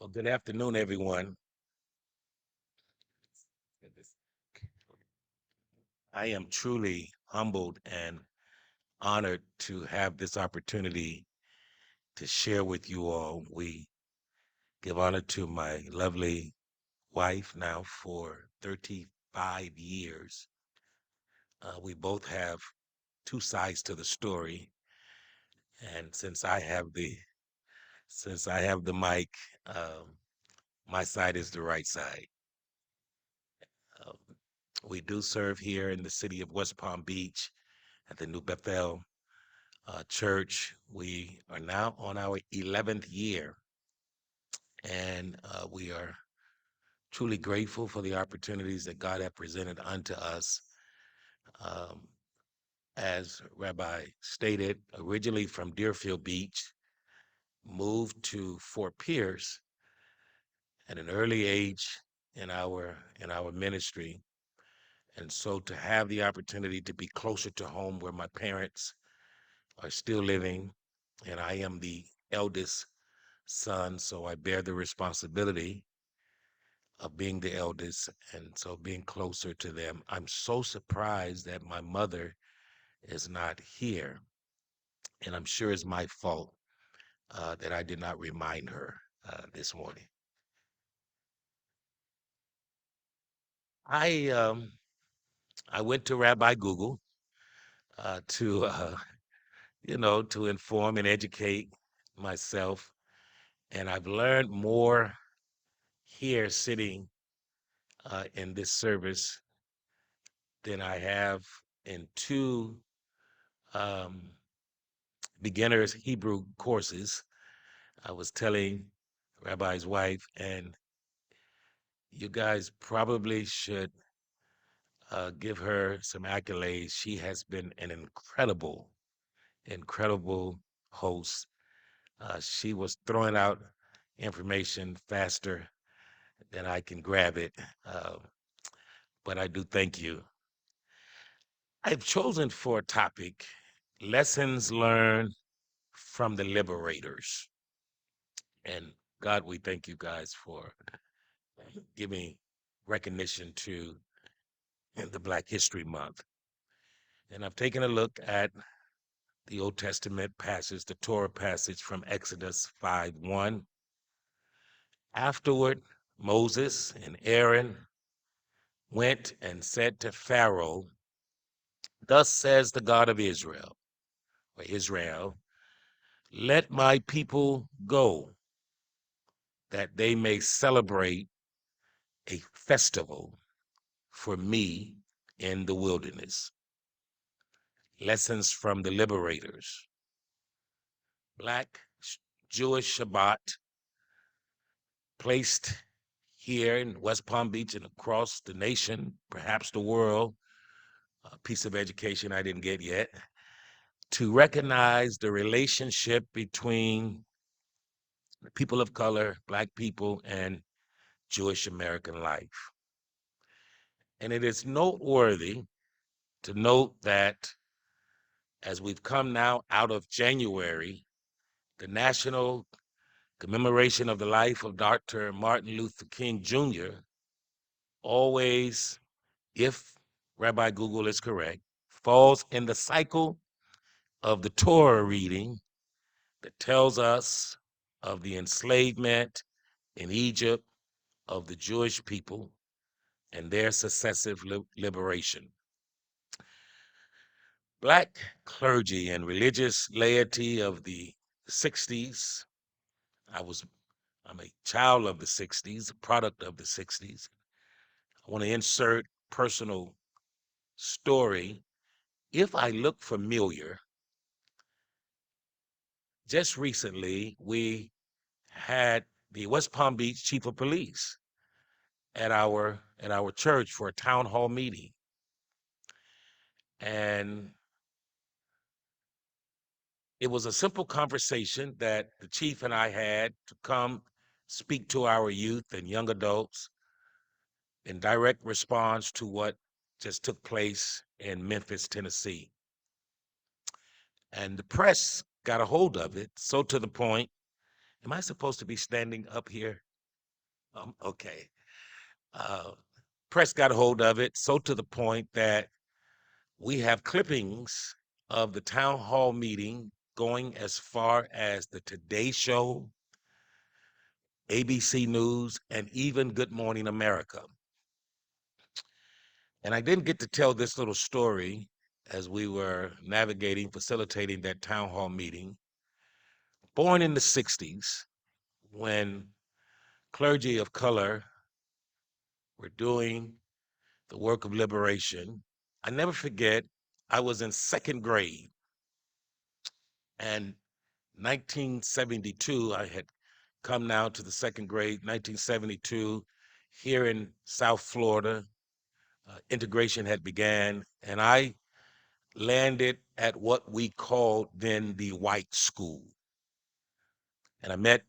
Well, good afternoon, everyone. I am truly humbled and honored to have this opportunity to share with you all. We give honor to my lovely wife now for 35 years. We both have two sides to the story, and since I have the mic, um, my side is the right side. Um, we do serve here in the city of West Palm Beach at the New Bethel church. We are now on our 11th year, and we are truly grateful for the opportunities that God has presented unto us. Um, as Rabbi stated, originally from Deerfield Beach, moved to Fort Pierce at an early age in our ministry, and so to have the opportunity to be closer to home where my parents are still living, and I am the eldest son, so I bear the responsibility of being the eldest, and so being closer to them. I'm so surprised that my mother is not here, and I'm sure it's my fault that I did not remind her this morning. I I went to Rabbi Google to to inform and educate myself, and I've learned more here sitting in this service than I have in two um, beginners Hebrew courses. I was telling Rabbi's wife, and you guys probably should give her some accolades. She has been an incredible host. She was throwing out information faster than I can grab it. Um, but I do thank you. I've chosen for a topic lessons learned from the liberators. And God, we thank you guys for giving recognition to the Black History Month. And I've taken a look at the Old Testament passage, the Torah passage from Exodus 5:1. Afterward, Moses and Aaron went and said to Pharaoh, thus says the God of Israel, or Israel, let my people go, that they may celebrate a festival for me in the wilderness. Lessons from the liberators. Black Jewish Shabbat placed here in West Palm Beach and across the nation, perhaps the world, a piece of education I didn't get yet, to recognize the relationship between the people of color, Black people, and Jewish American life. And it is noteworthy to note that as we've come now out of January, the national commemoration of the life of Dr. Martin Luther King Jr. always, if Rabbi Google is correct, falls in the cycle of the Torah reading that tells us of the enslavement in Egypt of the Jewish people and their successive liberation. Black clergy and religious laity of the 60s. I'm a child of the 60s, a product of the 60s. I want to insert personal story. If I look familiar, just recently we had the West Palm Beach chief of police at our church for a town hall meeting. And it was a simple conversation that the chief and I had to come speak to our youth and young adults in direct response to what just took place in Memphis, Tennessee. And the press got a hold of it, so to the point, am I supposed to be standing up here? Okay. Uh, Press got a hold of it, so to the point that we have clippings of the town hall meeting going as far as the Today Show, ABC News, and even Good Morning America. And I didn't get to tell this little story as we were navigating, facilitating that town hall meeting. Born in the 60s, when clergy of color were doing the work of liberation, I never forget, I was in second grade, and 1972, I had come now to the second grade, 1972, here in South Florida. Integration had began, and I landed at what we called then the white school. And I met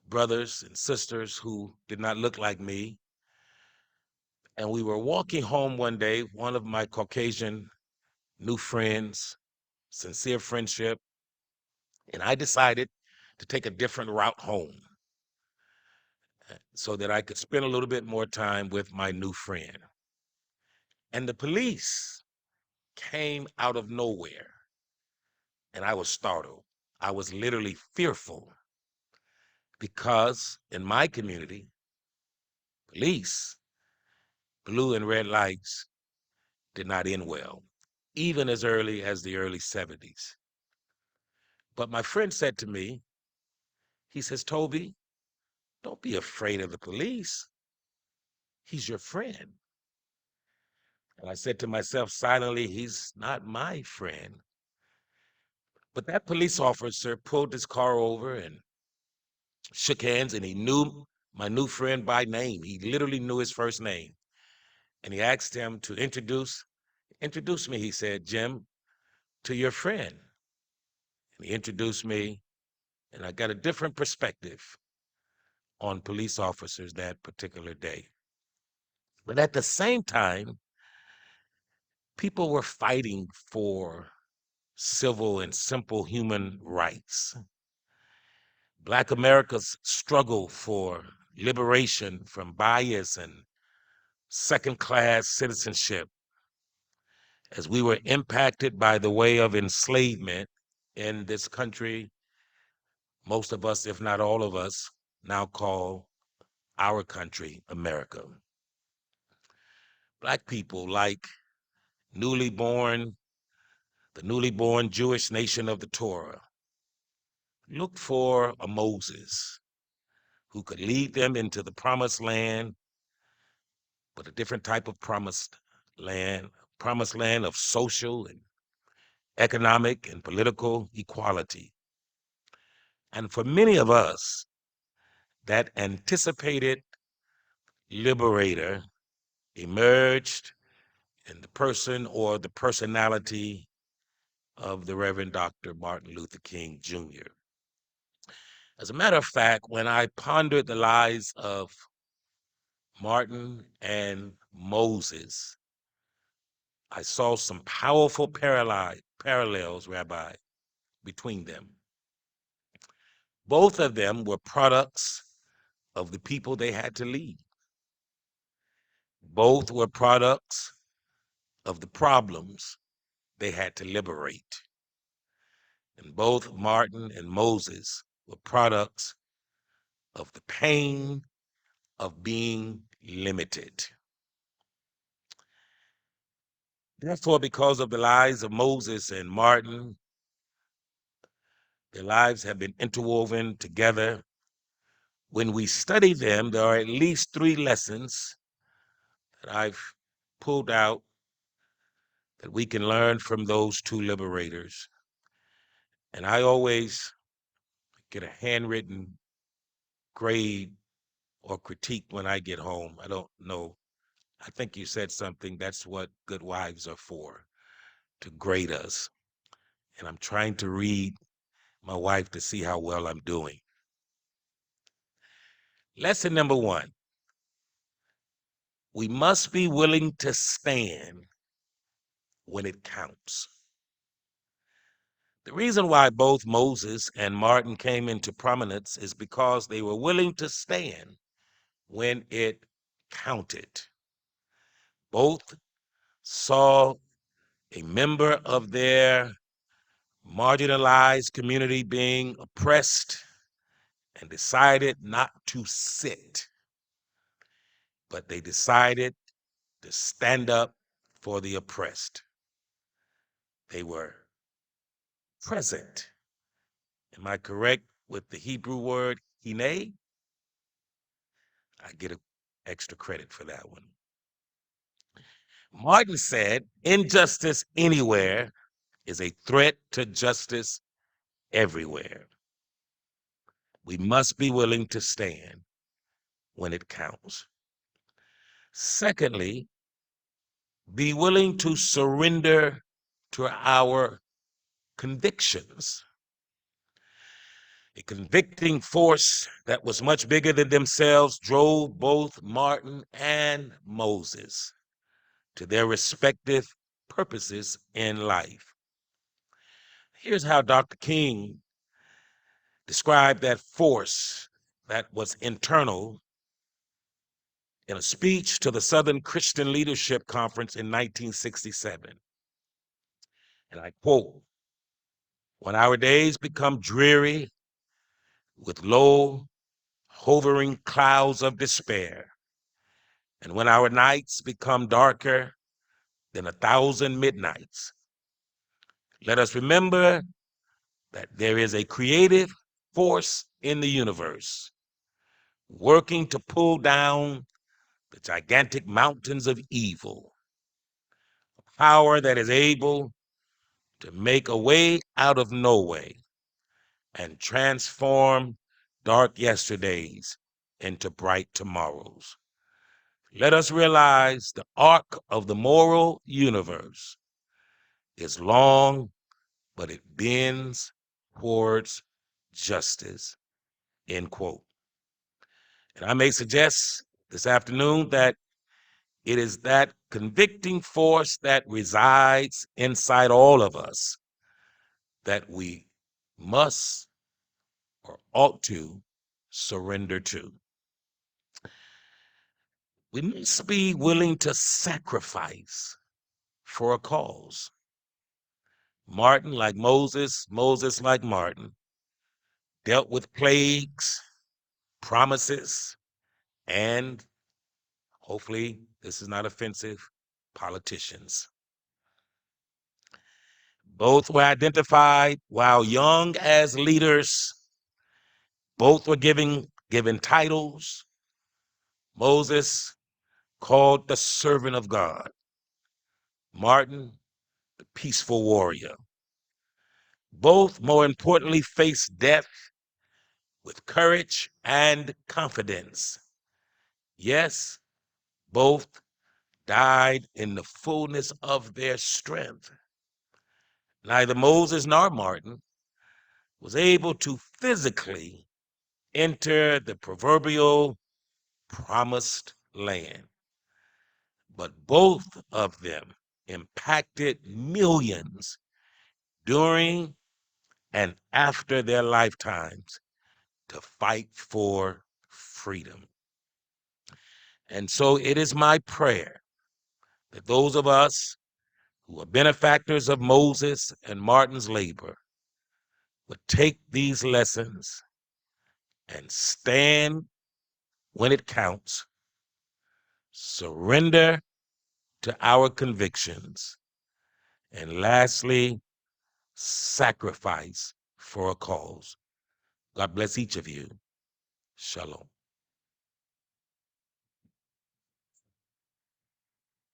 brothers and sisters who did not look like me. And we were walking home one day, one of my Caucasian new friends, sincere friendship, and I decided to take a different route home so that I could spend a little bit more time with my new friend. And the police came out of nowhere, and I was startled. I was literally fearful because in my community, police, blue and red lights did not end well, even as early as the early 70s. But my friend said to me, he says, Toby, don't be afraid of the police. He's your friend. And I said to myself silently, he's not my friend. But that police officer pulled his car over and shook hands, and he knew my new friend by name. He literally knew his first name. And he asked him to introduce me, he said, Jim, to your friend. And he introduced me, and I got a different perspective on police officers that particular day. But at the same time, people were fighting for civil and simple human rights. Black America's struggle for liberation from bias and second class citizenship, as we were impacted by the way of enslavement in this country, most of us, if not all of us, now call our country America. Black people, like newly born, the newly born Jewish nation of the Torah, looked for a Moses who could lead them into the promised land, but a different type of promised land of social and economic and political equality. And for many of us, that anticipated liberator emerged in the person or the personality of the Reverend Dr. Martin Luther King Jr. As a matter of fact, when I pondered the lives of Martin and Moses, I saw some powerful parallels, Rabbi, between them. Both of them were products of the people they had to lead. Both were products of the problems they had to liberate. And both Martin and Moses were products of the pain of being limited. Therefore, because of the lives of Moses and Martin, their lives have been interwoven together. When we study them, there are at least three lessons that I've pulled out that we can learn from those two liberators. And I always get a handwritten grade or critique when I get home. I don't know. I think you said something. That's what good wives are for, to grade us. And I'm trying to read my wife to see how well I'm doing. Lesson number one, we must be willing to stand when it counts. The reason why both Moses and Martin came into prominence is because they were willing to stand when it counted. Both saw a member of their marginalized community being oppressed and decided not to sit, but they decided to stand up for the oppressed. They were present. Am I correct with the Hebrew word hine? I get extra credit for that one. Martin said, injustice anywhere is a threat to justice everywhere. We must be willing to stand when it counts. Secondly, be willing to surrender to our convictions. A convicting force that was much bigger than themselves drove both Martin and Moses to their respective purposes in life. Here's how Dr. King described that force that was internal in a speech to the Southern Christian Leadership Conference in 1967. And I quote, when our days become dreary with low, hovering clouds of despair, and when our nights become darker than 1,000 midnights, let us remember that there is a creative force in the universe working to pull down the gigantic mountains of evil, a power that is able to make a way out of no way and transform dark yesterdays into bright tomorrows. Let us realize the arc of the moral universe is long, but it bends towards justice, end quote. And I may suggest this afternoon that it is that convicting force that resides inside all of us that we must or ought to surrender to. We must be willing to sacrifice for a cause. Martin, like Moses, Moses, like Martin, dealt with plagues, promises, and hopefully this is not offensive, politicians. Both were identified while young as leaders. Both were given titles. Moses called the servant of God. Martin, the peaceful warrior. Both, more importantly, faced death with courage and confidence. Yes, both died in the fullness of their strength. Neither Moses nor Martin was able to physically enter the proverbial promised land, but both of them impacted millions during and after their lifetimes to fight for freedom. And so it is my prayer that those of us who are benefactors of Moses and Martin's labor would take these lessons and stand when it counts, surrender to our convictions, and lastly, sacrifice for a cause. God bless each of you. Shalom.